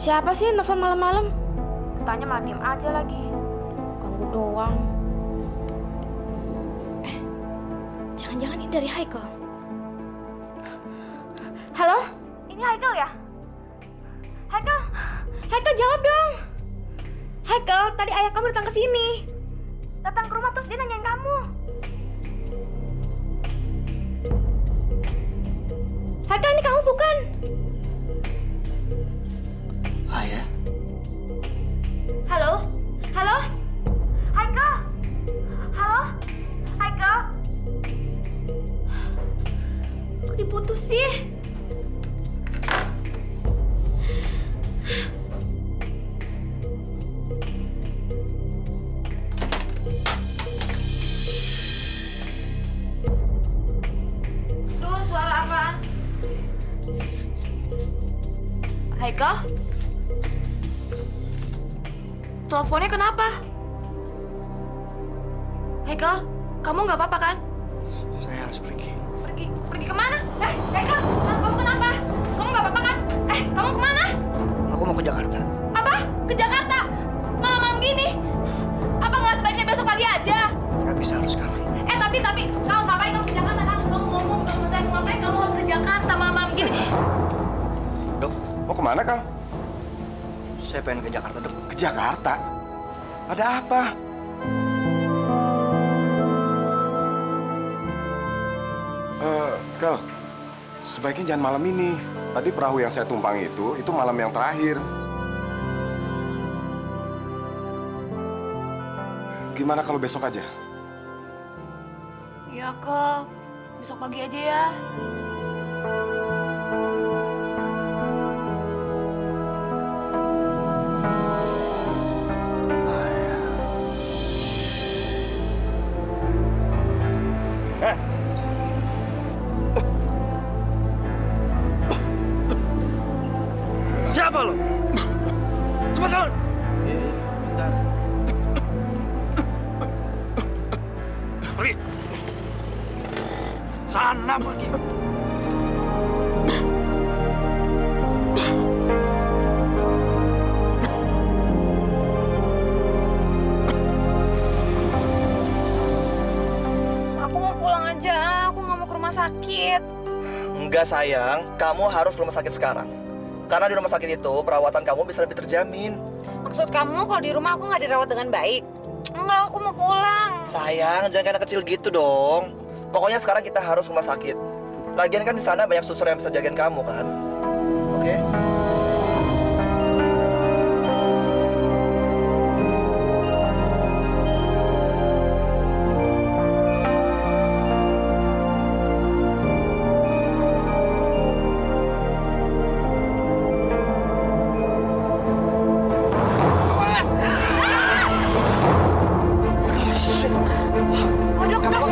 Siapa sih nelfon malam-malam? Tanya mah diem aja lagi. Ganggu doang. Jangan-jangan ini dari Haikal. Halo? Ini Haikal ya? Haikal? Haikal jawab dong. Haikal, tadi ayah kamu datang ke sini. Datang ke rumah terus dia nanyain kamu. Haikal, ini kamu bukan? Ayah? Halo? Halo? Haikal? Halo? Haikal? Kok diputus sih? Duh, suara apaan? Haikal? Teleponnya kenapa? Haikal, kamu nggak apa-apa kan? Saya harus pergi. Pergi kemana? Haikal, kamu kenapa? Kamu nggak apa-apa kan? Kamu kemana? Aku mau ke Jakarta. Apa? Ke Jakarta? Malam-malam gini? Apa nggak sebaiknya besok pagi aja? Nggak bisa, harus sekarang. Tapi, kamu ngapain kamu ke Jakarta? Kamu ngomong sama saya, ngapain kamu harus ke Jakarta malam-malam gini? Dok, mau kemana, Kang? Saya pengen ke Jakarta, Dok. Ke Jakarta? Ada apa? Kal, sebaiknya jangan malam ini. Tadi perahu yang saya tumpangi itu malam yang terakhir. Gimana kalau besok aja? Ya, Kak. Besok pagi aja ya. Siapa lo? Cepat bangun! Bentar. Pergi. Sana pergi. Aku mau pulang aja. Aku nggak mau ke rumah sakit. Enggak sayang, kamu harus ke rumah sakit sekarang. Karena di rumah sakit itu perawatan kamu bisa lebih terjamin. Maksud kamu kalau di rumah aku nggak dirawat dengan baik? Enggak, aku mau pulang. Sayang, jangan kayak anak kecil gitu dong. Pokoknya sekarang kita harus ke rumah sakit. Lagian kan di sana banyak suster yang bisa jagain kamu kan. Oke? Dok, dok.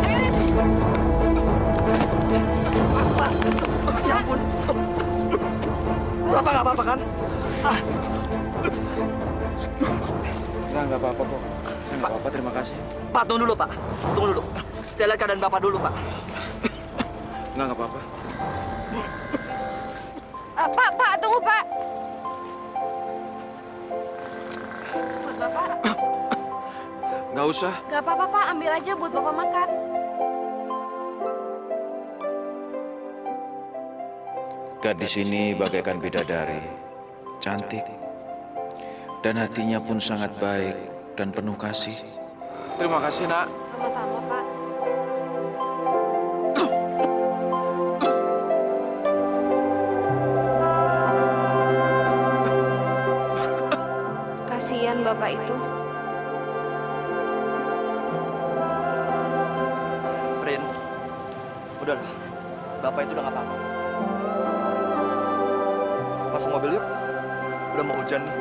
Ayo, Rin. Ya ampun. Bapak nggak apa-apa kan? Nggak apa-apa kok. Saya nggak apa-apa, terima kasih. Pak, tunggu dulu, Pak. Tunggu dulu. Saya lihat keadaan Bapak dulu, Pak. Nggak apa-apa. Pak, tunggu, Pak. Buat Bapak. Nggak usah. Gak apa-apa, Pak. Ambil aja buat Bapak makan. Gadis ini bagaikan bidadari, cantik, dan hatinya pun sangat baik dan penuh kasih. Terima kasih, Nak. Sama-sama, Pak. Kasihan Bapak itu. Rin, udahlah. Bapak itu udah nggak apa-apa. Masuk mobil yuk. Udah mau hujan nih.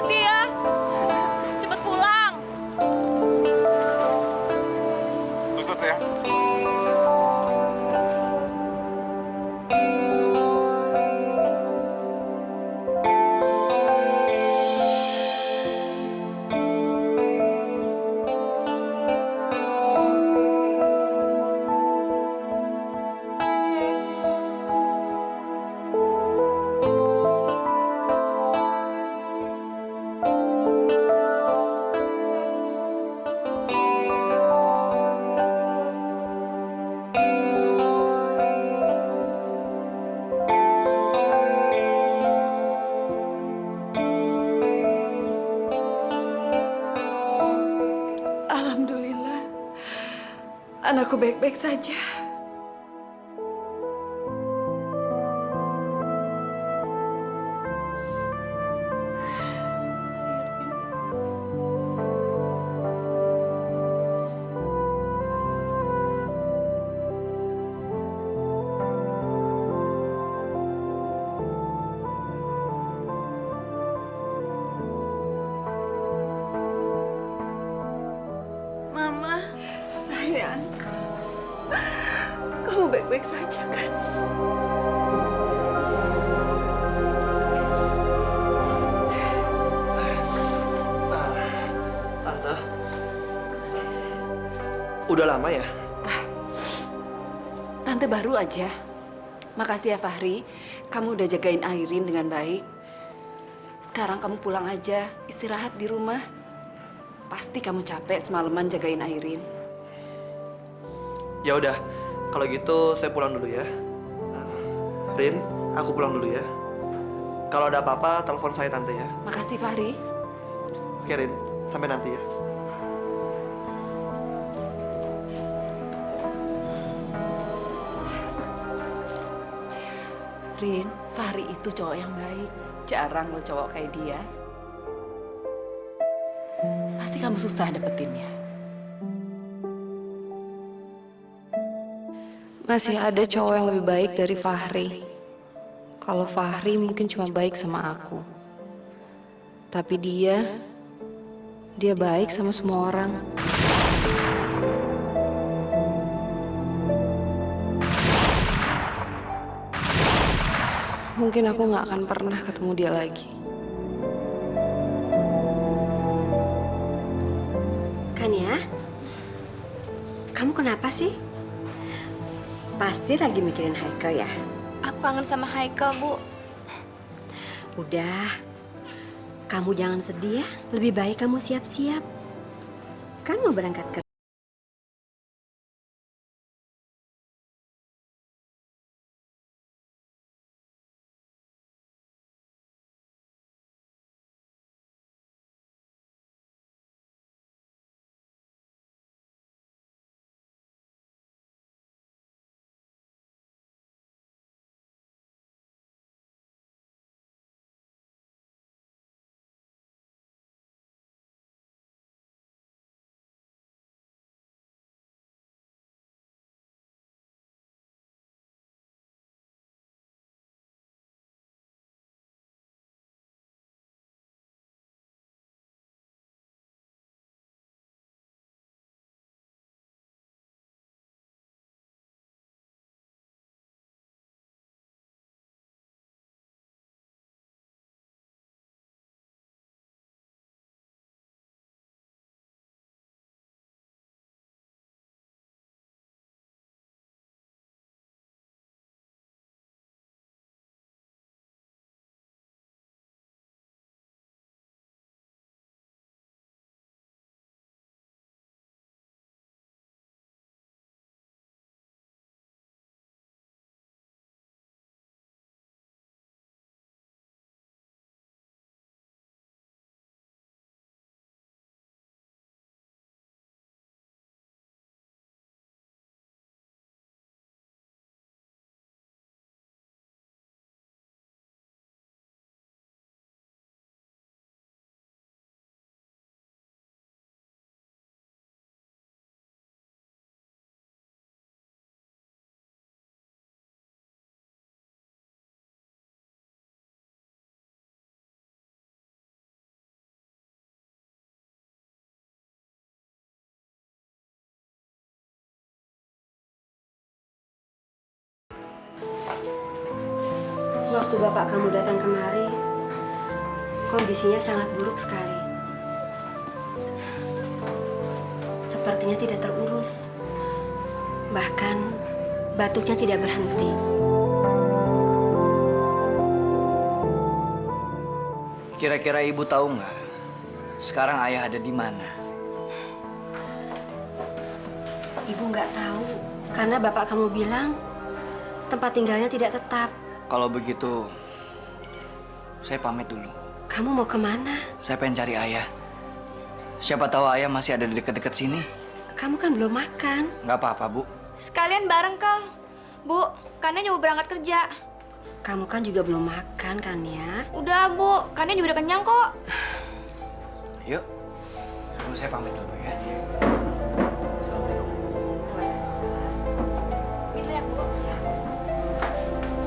hati-hati ya. Cepet pulang. Sukses ya. Alhamdulillah, anakku baik-baik saja. Mama, sayang, kamu baik-baik saja kan? Tante, udah lama ya? Tante baru aja. Makasih ya Fahri, kamu udah jagain Airin dengan baik. Sekarang kamu pulang aja, istirahat di rumah. Pasti kamu capek semalaman jagain Airin. Ya udah, kalau gitu saya pulang dulu ya. Rin, aku pulang dulu ya. Kalau ada apa-apa, telepon saya tante ya. Makasih Fahri. Oke Rin, sampai nanti ya. Rin, Fahri itu cowok yang baik. Jarang lo cowok kayak dia. Pasti kamu susah dapetinnya. Masih ada cowok yang lebih baik dari Fahri. Kalau Fahri mungkin cuma baik sama aku. Tapi dia baik sama semua orang. Mungkin aku gak akan pernah ketemu dia lagi. Kan ya? Kamu kenapa sih? Pasti lagi mikirin Haikal ya? Aku kangen sama Haikal, Bu. Udah, kamu jangan sedih ya. Lebih baik kamu siap-siap. Kan mau berangkat kerja. waktu bapak kamu datang kemari, kondisinya sangat buruk sekali. Sepertinya tidak terurus. Bahkan batuknya tidak berhenti. Kira-kira ibu tahu nggak sekarang ayah ada di mana? Ibu nggak tahu, karena bapak kamu bilang tempat tinggalnya tidak tetap. Kalau begitu, saya pamit dulu. Kamu mau kemana? Saya pengen cari ayah. Siapa tahu ayah masih ada di dekat-dekat sini. Kamu kan belum makan. Nggak apa-apa, Bu. Sekalian bareng kau. Bu, karena nyoba berangkat kerja. Kamu kan juga belum makan kan ya? Udah, Bu. Karena juga udah kenyang kok. Yuk. Lalu saya pamit dulu ya. Assalamualaikum. Gitu ya, Bu.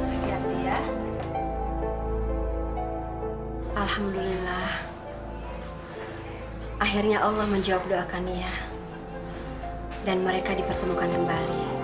Hati-hati ya. Alhamdulillah. Akhirnya Allah menjawab doa Kania. Dan mereka dipertemukan kembali.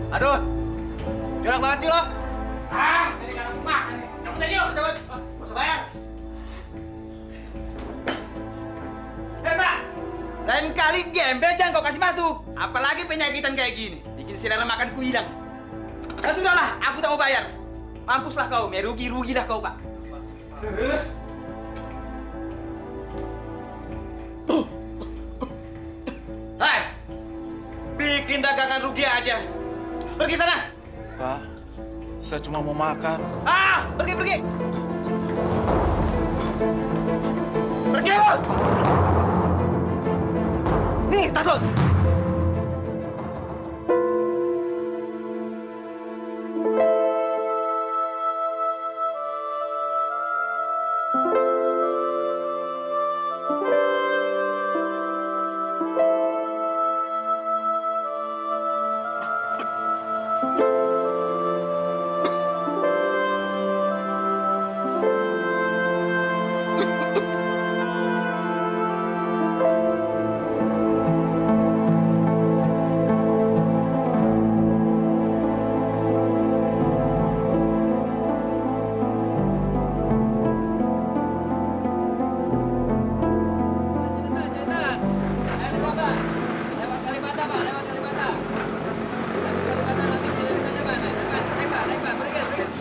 Aduh, jorok banget sih lo. Jadi karena aku makan nih. Cabut aja yuk. Cabut, nggak usah bayar. Pak, lain kali gembel jangan kau kasih masuk. Apalagi penyakitan kayak gini, bikin selera makanku hilang. Nah sudahlah, aku tak mau bayar. Mampuslah kau, rugi-rugilah kau, Pak. Hai, bikin dagangan rugi aja. Pergi sana. Pak, saya cuma mau makan. Pergi. Pergi lo. Nih, takut.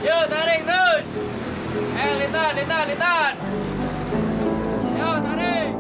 Yuk, tarik terus. Lintan. Yuk, tarik.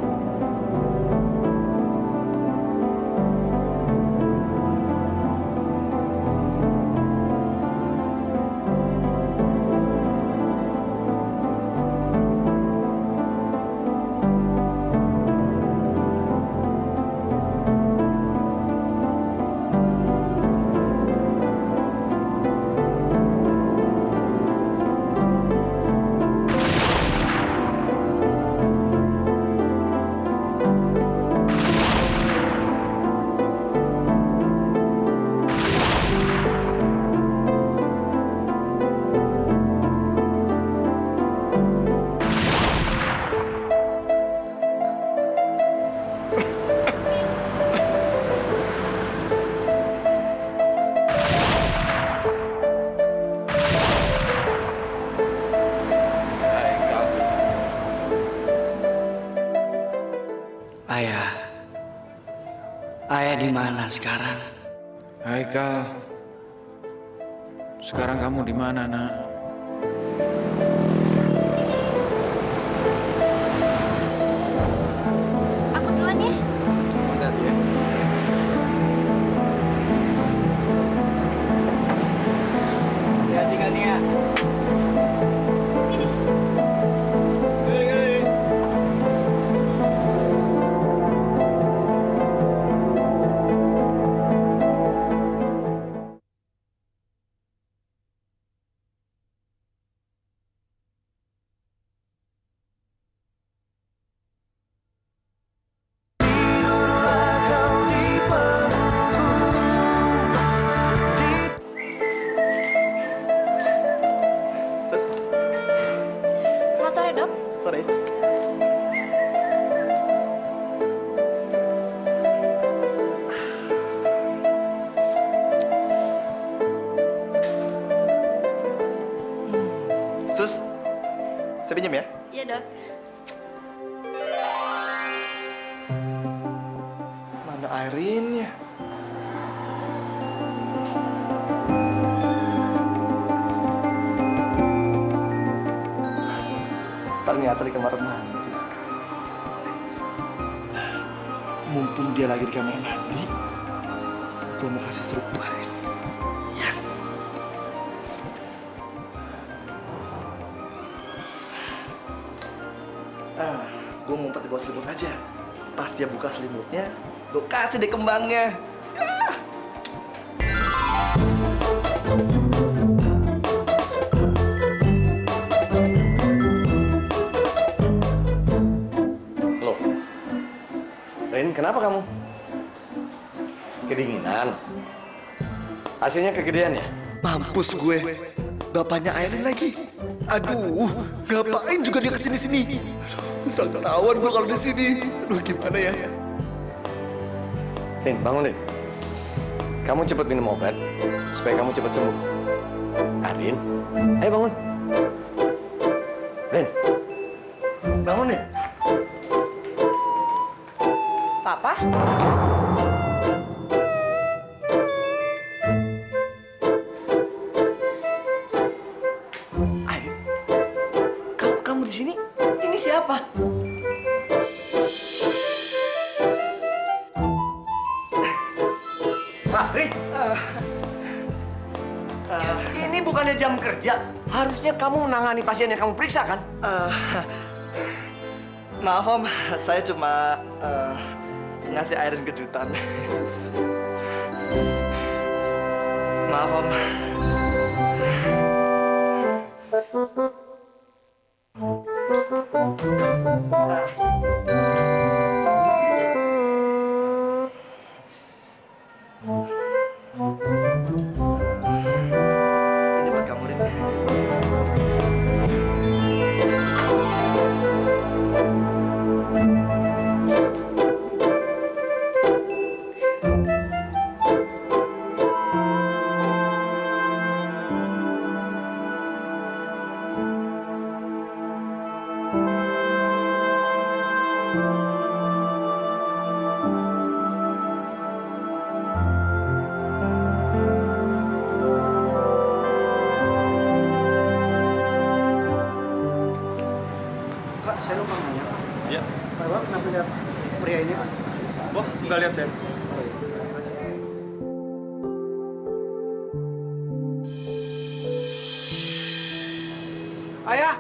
Ayah di mana sekarang? Haikal, sekarang kamu di mana, Nak? Aku duluan ya. Hati-hati ya. Hati-hati kan ya. Saya pinjam ya. Iya, Dok. Mana Airin-nya? Ternyata di kamar mandi. Mumpung dia lagi di kamar mandi, gue mau kasih surprise. Yes. Gue ngumpet di bawah selimut aja. Pas dia buka selimutnya, gue kasih deh kembangnya. Loh, Rin, kenapa kamu? Kedinginan? Hasilnya kegedean ya? Mampus gue. Bapaknya Airin lagi. Aduh, ngapain juga dia kesini-sini? Aduh, ketahuan gue kalau di sini. Aduh, gimana ya? Rin, bangun, Rin. Kamu cepat minum obat, supaya kamu cepat sembuh. Rin, ayo bangun. Rin, bangun, Rin. Papa? Airin, kalau kamu di sini, ini siapa? Rin. Ini bukannya jam kerja. Harusnya kamu menangani pasien yang kamu periksa, kan? Maaf Om, saya cuma ngasih Airin kejutan. Maaf Om. Ini buat kamu, Rin. Pak, saya lupa nanya, Pak. Iya. Pak, Bapak kenapa lihat pria ini, Pak? Oh, nggak lihat saya. Oh, iya. Terima kasih. Ayah!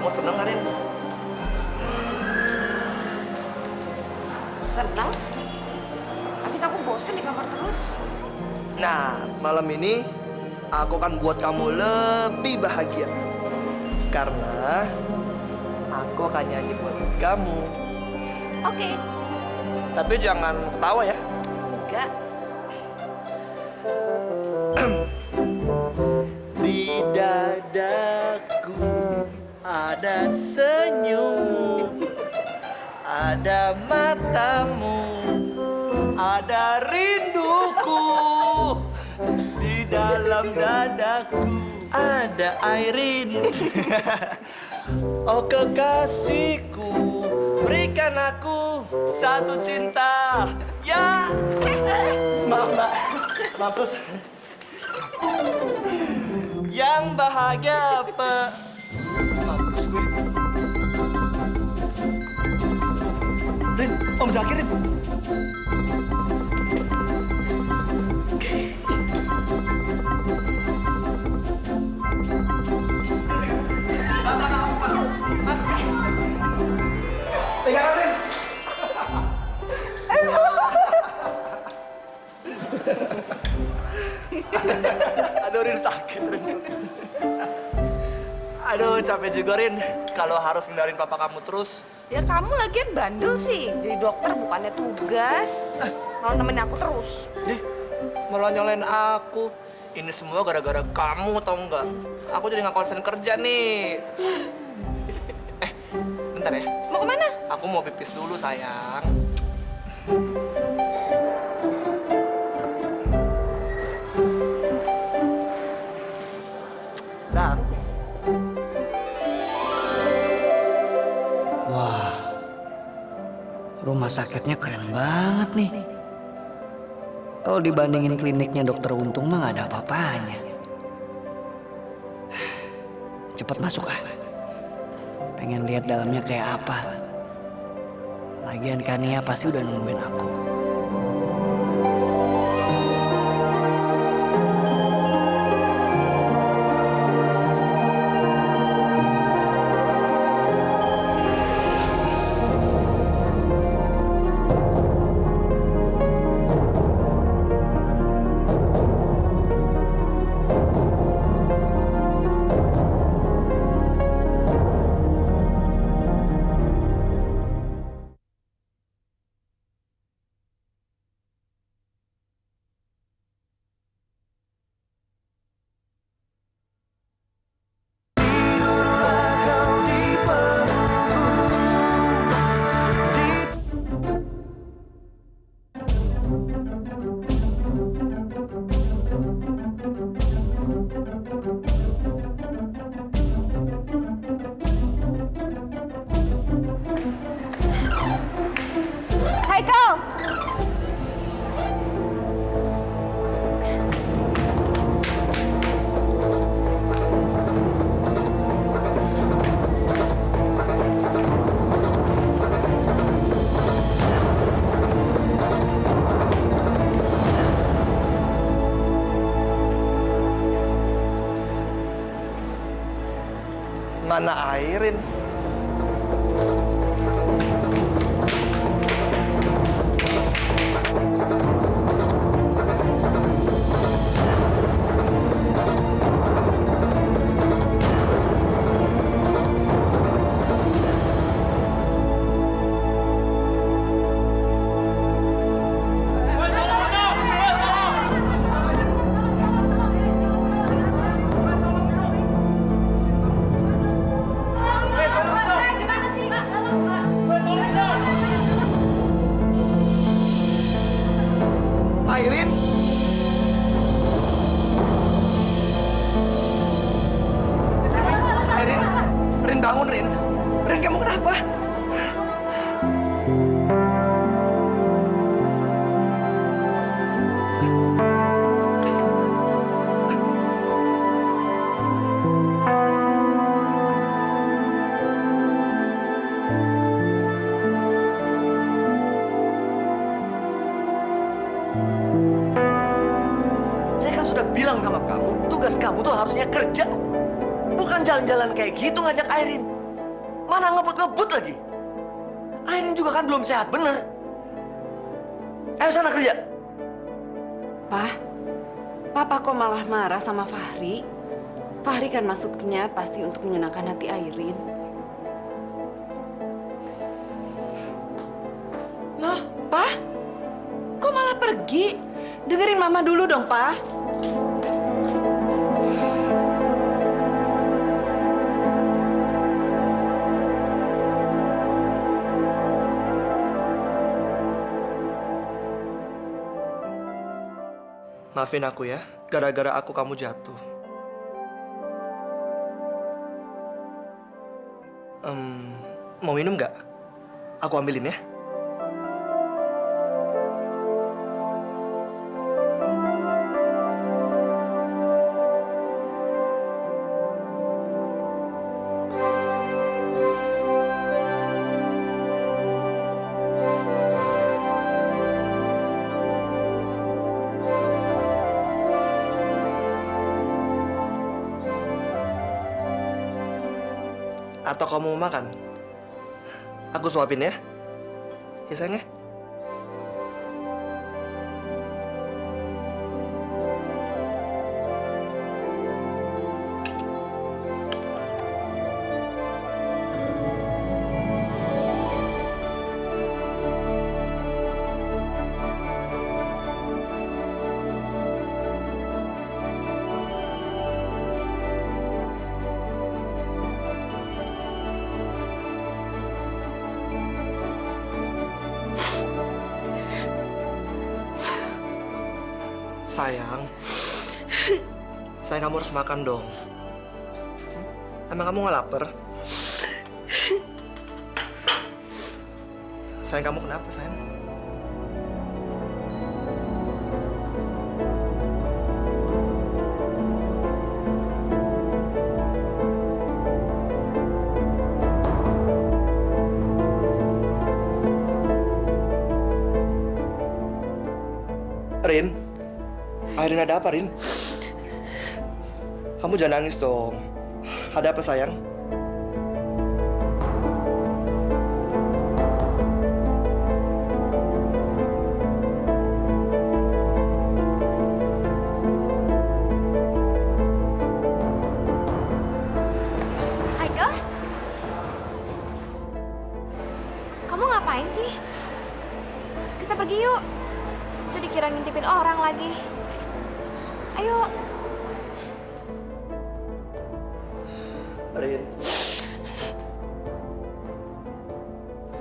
Kamu seneng, Arin? Senang? Habis aku bosen di kamar terus. Nah, malam ini aku akan buat kamu lebih bahagia. Karena aku akan nyanyi buat kamu. Oke. Tapi jangan ketawa ya. Enggak. pada matamu, ada rinduku di dalam dadaku, ada Airin. Oh kekasihku, berikan aku satu cinta. Ya, maaf mbak, maaf sus. Yang bahagia mampus gue. Rin, Om Zakir, Rin. Mas. Pegangan, Rin. Aduh, Rin sakit, Rin. Aduh, capek juga, Rin. Kalau harus ngendarin papa kamu terus. Ya kamu lagian bandel sih. Jadi dokter bukannya tugas. Malah nemenin aku terus. Dih, malah nyalain aku. Ini semua gara-gara kamu, tau nggak? Aku jadi nggak konsen kerja nih. Bentar ya. Mau kemana? Aku mau pipis dulu, sayang. Dang. Wah, rumah sakitnya keren banget nih. Kalau dibandingin kliniknya dokter Untung mah nggak ada apa-apanya. Cepet masuk ah. Pengen lihat dalamnya kayak apa. Lagian Kania pasti udah nungguin aku. Haikal! Mana Airin? Airin? Airin? Rin bangun, Rin. Rin, kamu kenapa? Saya kan sudah bilang sama kamu, tugas kamu tuh harusnya kerja. Bukan jalan-jalan kayak gitu ngajak Airin. Mana ngebut-ngebut lagi. Airin juga kan belum sehat, bener. Ayo sana kerja. Papa kok malah marah sama Fahri? Fahri kan masuknya pasti untuk menyenangkan hati Airin. Loh, Pa? Kok malah pergi? Dengerin Mama dulu dong, Pa. Maafin aku ya, gara-gara aku kamu jatuh. Mau minum nggak? Aku ambilin ya. Atau kamu mau makan? Aku suapin ya. Ya sayang ya. Sayang kamu harus makan dong. Emang kamu nggak lapar? Sayang kamu kenapa sayang? Rin, Airin ada apa Rin? Kamu jangan nangis dong. Ada apa sayang? Haikal? Kamu ngapain sih? Kita pergi yuk. Itu dikira ngintipin orang lagi. Ayo. Rin.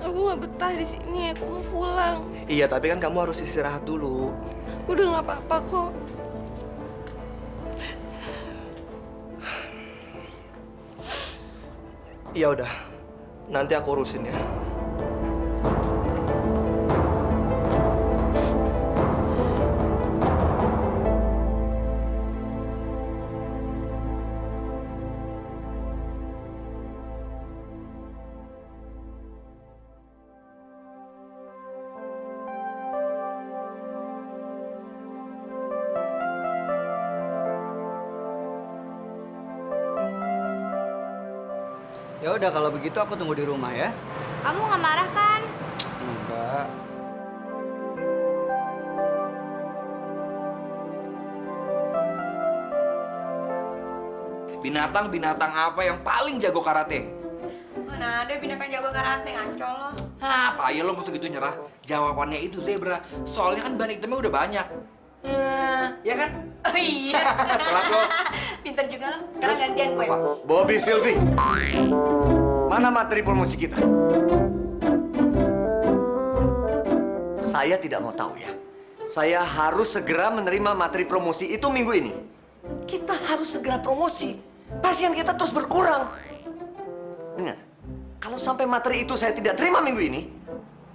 Aku nggak betah di sini. Aku mau pulang. Iya, tapi kan kamu harus istirahat dulu. Aku udah nggak apa-apa kok. Ya udah, nanti aku urusin ya. Ya udah kalau begitu aku tunggu di rumah ya. Kamu nggak marah kan? Enggak. Binatang apa yang paling jago karate? Mana ada binatang jago karate, ngancol lo. Apa ya lo masa gitu nyerah? Jawabannya itu zebra. Soalnya kan ban hitamnya udah banyak. Ya kan? Oh iya. Telat lo. Pinter juga lo. Sekarang gantian gue. Bobby, Sylvie, mana materi promosi kita? Saya tidak mau tahu ya. Saya harus segera menerima materi promosi itu minggu ini. Kita harus segera promosi. Pasien kita terus berkurang. Dengar, kalau sampai materi itu saya tidak terima minggu ini,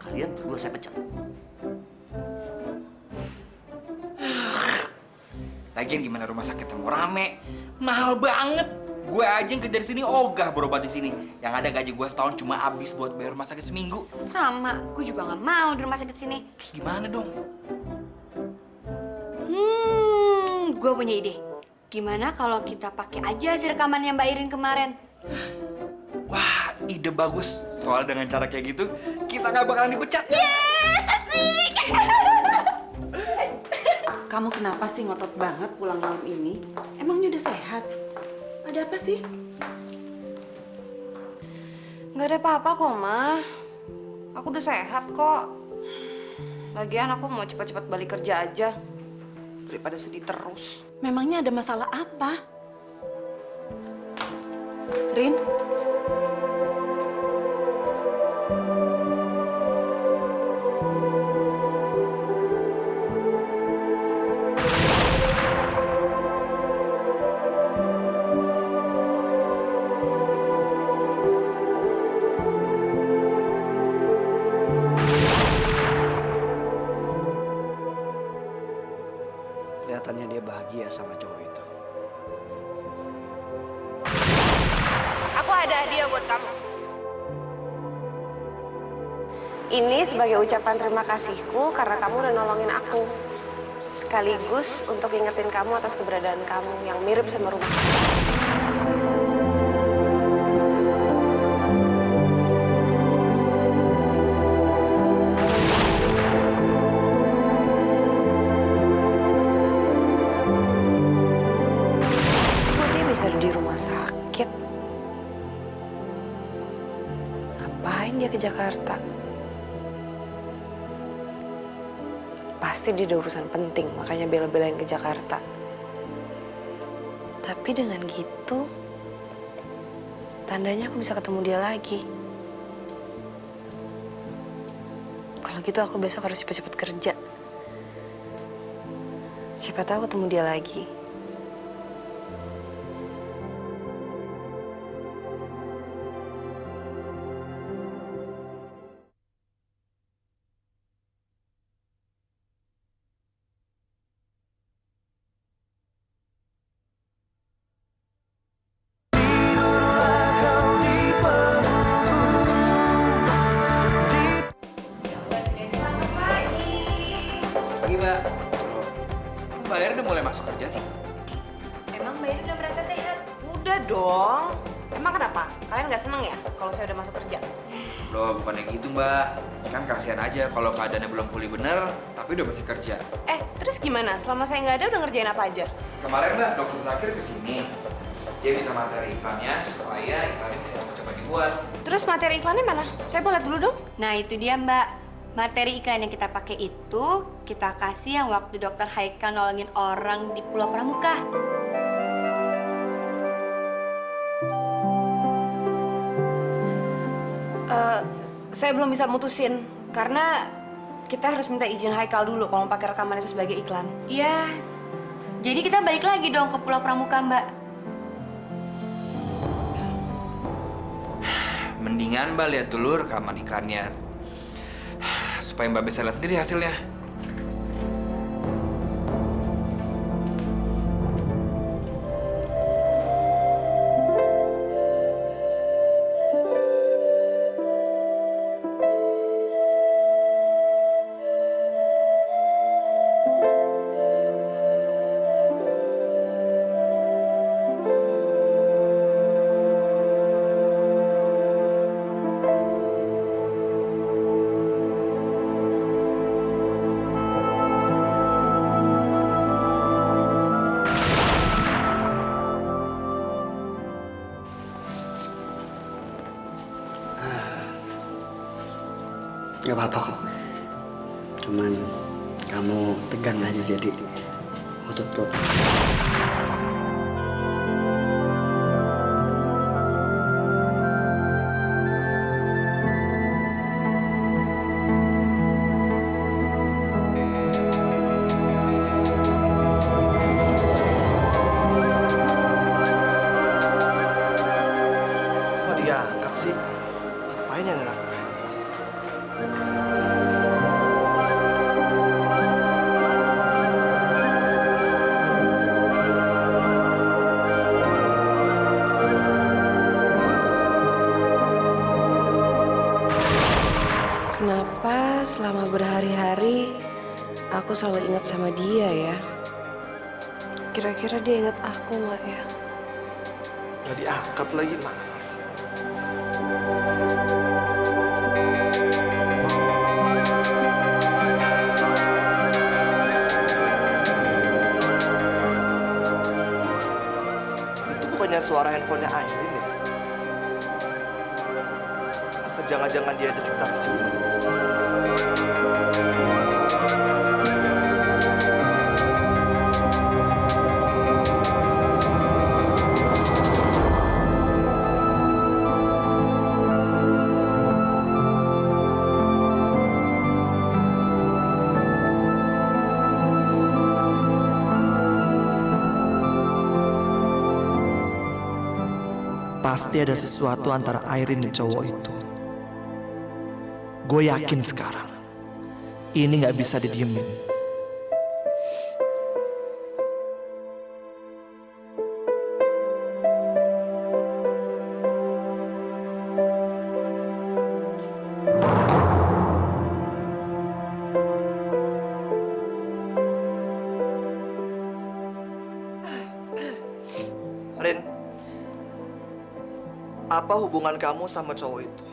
kalian berdua saya pecat. Lagian gimana rumah sakit yang mau rame? Mahal banget. Gue aja yang kerja di sini ogah berobat di sini. Yang ada gaji gue setahun cuma habis buat bayar rumah sakit seminggu. Sama, gue juga nggak mau di rumah sakit sini. Terus gimana dong? Gue punya ide. Gimana kalau kita pakai aja hasil rekamannya Mbak Irin kemarin? Wah, ide bagus. Soal dengan cara kayak gitu, kita nggak bakalan dipecat. Yes, asik! Kamu kenapa sih ngotot banget pulang malam ini? Emangnya udah sehat? Ada apa sih? Nggak ada apa-apa kok, Ma. Aku udah sehat kok. Lagian aku mau cepat-cepat balik kerja aja. Daripada sedih terus. Memangnya ada masalah apa? Rin? kelihatannya dia bahagia sama cowok itu. Aku ada hadiah buat kamu. Ini sebagai ucapan terima kasihku karena kamu udah nolongin aku. Sekaligus untuk ingetin kamu atas keberadaan kamu yang mirip sama rumah. Kok dia bisa di rumah sakit? Ngapain dia ke Jakarta? Pasti dia ada urusan penting, makanya bela-belain ke Jakarta. Tapi dengan gitu, tandanya aku bisa ketemu dia lagi. Kalau gitu aku besok harus cepet-cepet kerja. Siapa tahu ketemu dia lagi. Pagi, Mbak. Mbak Erin udah mulai masuk kerja sih? Emang Mbak Iri udah merasa sehat? Udah dong. Emang kenapa? Kalian nggak seneng ya kalau saya udah masuk kerja? Loh, bukannya gitu, Mbak. Kan kasihan aja kalau keadaannya belum pulih bener, tapi udah masih kerja. Terus gimana? Selama saya nggak ada udah ngerjain apa aja? Kemarin, Mbak, dokter Zakir kesini. Dia minta materi iklannya supaya iklannya bisa coba dibuat. Terus materi iklannya mana? Saya boleh dulu dong? Nah itu dia Mbak. Materi iklan yang kita pakai itu kita kasih yang waktu dokter Haikal nolongin orang di Pulau Pramuka. Saya belum bisa mutusin karena kita harus minta izin Haikal dulu kalau mau pakai rekaman itu sebagai iklan. Iya. Jadi kita balik lagi dong ke Pulau Pramuka, Mbak. Mendingan Mbak lihat dulu rekaman iklannya. Supaya Mbak bisa lihat sendiri hasilnya. Gak apa-apa kok. Cuman kamu tegang aja jadi otot perut. Kok diangkat sih? Ngapain yang enak? Kenapa selama berhari-hari aku selalu ingat sama dia ya? Kira-kira dia ingat aku nggak ya? Gak diangkat lagi, Mas. Itu bukannya suara handphonenya Aileen ya? Apa jangan-jangan dia ada sekitar sini? Pasti ada sesuatu antara Airin dan cowok itu. Gue yakin sekarang, ini nggak bisa didiemin. Apa hubungan kamu sama cowok itu?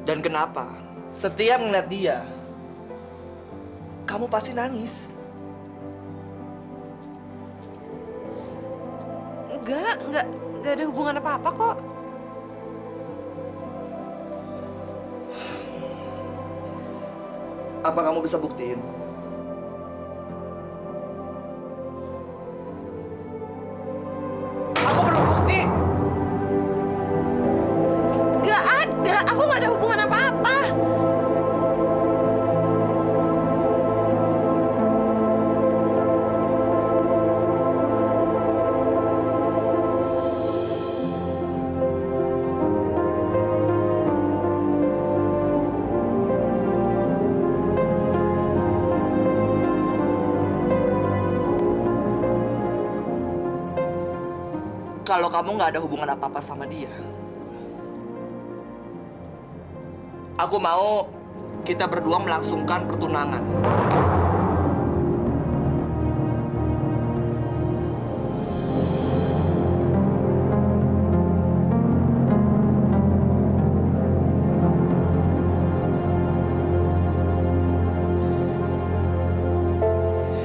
Dan kenapa setiap ngeliat dia, kamu pasti nangis? Enggak ada hubungan apa-apa kok. Apa kamu bisa buktiin? Aku perlu bukti. Nggak ada, aku nggak ada hubungan apa-apa. Kalau kamu nggak ada hubungan apa-apa sama dia, aku mau kita berdua melangsungkan pertunangan.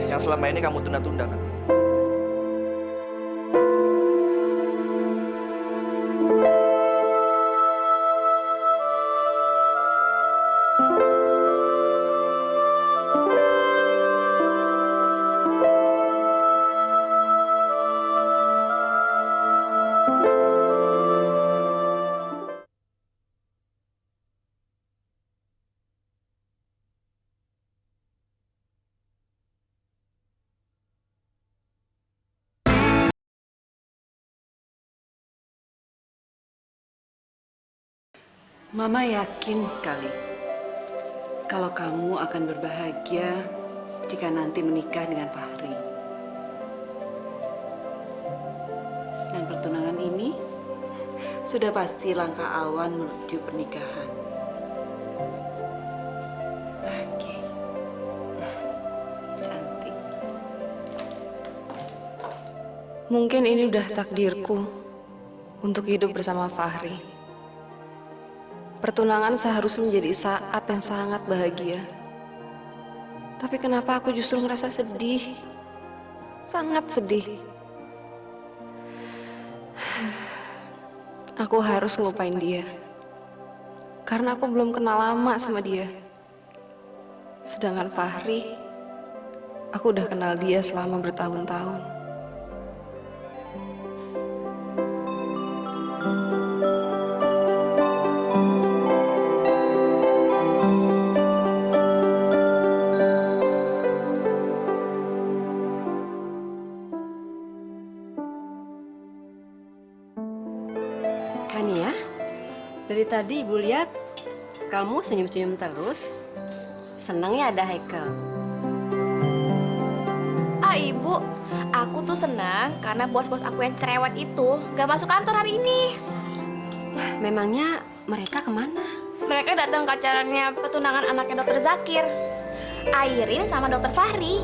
Yang selama ini kamu tunda-tunda kan? Mama yakin sekali kalau kamu akan berbahagia jika nanti menikah dengan Fahri. Dan pertunangan ini sudah pasti langkah awan menuju pernikahan. Oke. Cantik. Mungkin ini udah takdirku untuk hidup bersama Fahri. Pertunangan seharusnya menjadi saat yang sangat bahagia. Tapi kenapa aku justru ngerasa sedih? Sangat sedih. Aku harus ngelupain dia. Karena aku belum kenal lama sama dia. Sedangkan Fahri, aku udah kenal dia selama bertahun-tahun. Kania, dari tadi Ibu lihat kamu senyum-senyum terus. Senang ya ada Haikal. Ibu, aku tuh senang karena bos-bos aku yang cerewet itu gak masuk kantor hari ini. Memangnya mereka kemana? Mereka datang ke acaranya pertunangan anaknya Dokter Zakir, Airin sama Dokter Fahri.